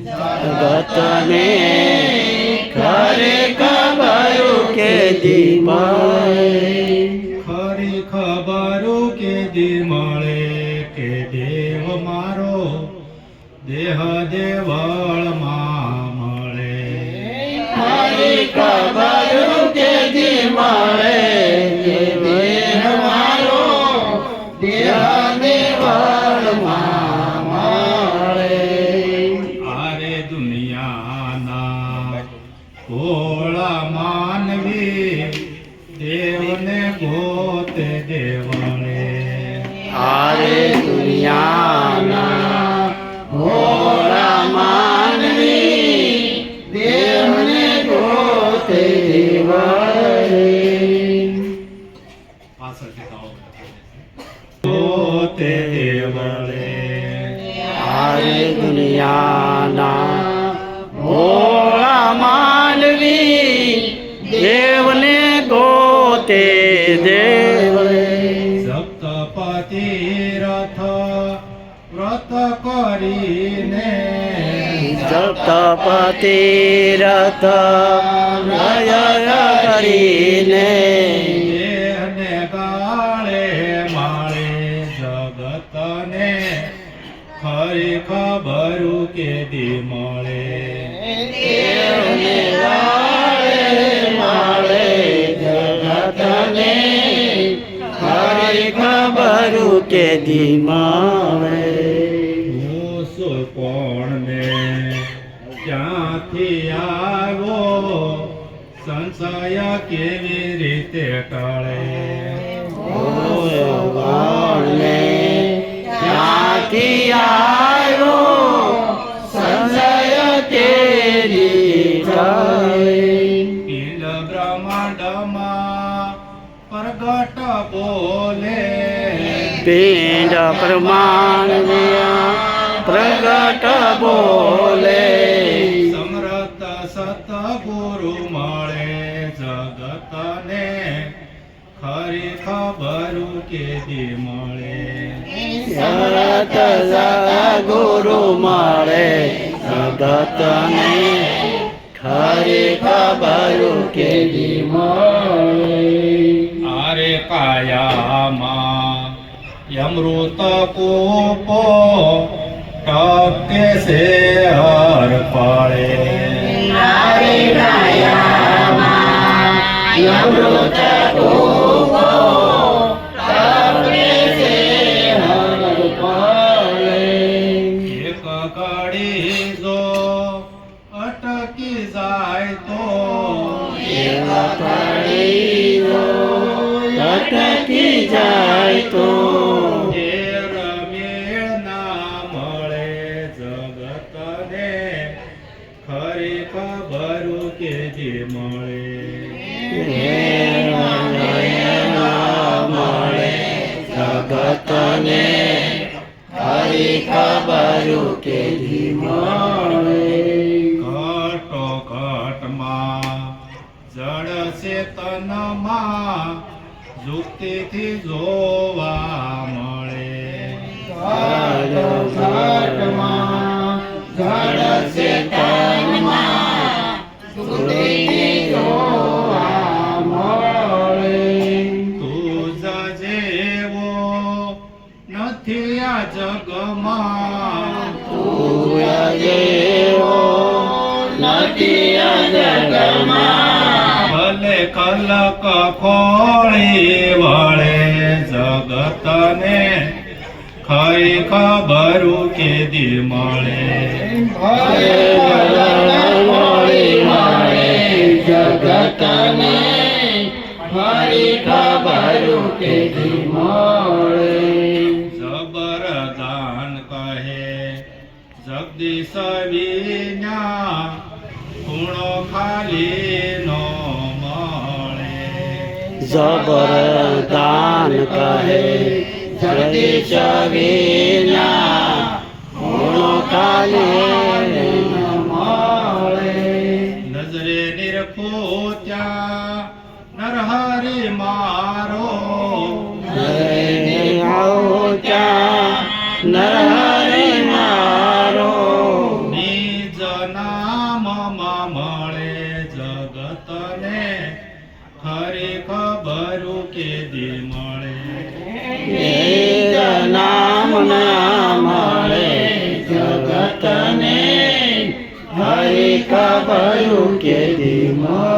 જગતને ખરી ખબરું કે દી મળે, ખરી ખબરું કે દી મળે કે દેવ મારો દેહ દેવળમાં મળે. ખરી ખબરું કે દી મળે કે દેહ મારો દેહ દેવળમાં મળે. આરે દુનિયાના ભોળા માનવી દેવને ગોતે દેવળે. આરે દુનિયાના ભોળા માનવી દેવને ગોતે દેવળે. ગોતે દેવળે. આરે દુનિયાના ભોળા માનવી દેવને ગોતે દેવળે. સપ્તપતિ રથ વ્રત કરીને સપ્તપતિ રથ જય કરીને દેહને ગાળે માળે જગતને ખરી ખબરું કે દી મળે. દેવને ગાળે માળે જગતને ખરી ખબરું કે દી મળે. હું શું કોણને ક્યાંથી આવ્યો સંશય કેવી રીતે ટળે. ભગવાનને ક્યાંથી આવ્યો સંશય તેરી જાય. પિંડ બ્રહ્માંડમાં પ્રગટ બોલે પિંડ પ્રમાણ પ્રગટ બોલે. સમરથ સતગુરુ મળે જગતને ખરી ખબરું કે દી મળે. શરત ગુરુ મળે જગતને ખરી ખબરું કે દી મળે. આરે કાયામાં યમૃત કૂપો ટકે છે હર પાળે. આરે કાયામાં યમૃત કૂપો ટકે છે હર પાળે. એક ઘડી જો અટકી જાય તો અટકી જાય તો ઘેર મેળ ના મળે જગતને ખરી ખબરું કે દી મળે. મળે જગતને ખરી ખબરું કે દી મળે. ઘટો ઘટમાં જળ ચેતનમાં યુક્તિથી જોવા મળે. ઘટમાં જળ ચેતનમાં સુધીથી જોવા મળે. તું જ જેવો નથી આ જગમાં તું જેવો નથી આ જગમાં. ભલે કલક ખોળી વળે જગતને ખરી ખબરું કે દી મળે. મળી મળે જગતને ખરી ખબરું કે દી મળે. જબરદાન કહે જગદીશ વિના ખૂણો ખાલી નો મળે. જબરદાન કહે જગદીશ વિના ખૂણો ખાલી મળે. નજરે નિરખો ત્યાં નરહરિ મારો આવો ત્યાં નરહરિ મારો તને ખરી ખબરું કેદી મળે એ નામ ના મળે જગતને હરિ ખબરું કેદી મળે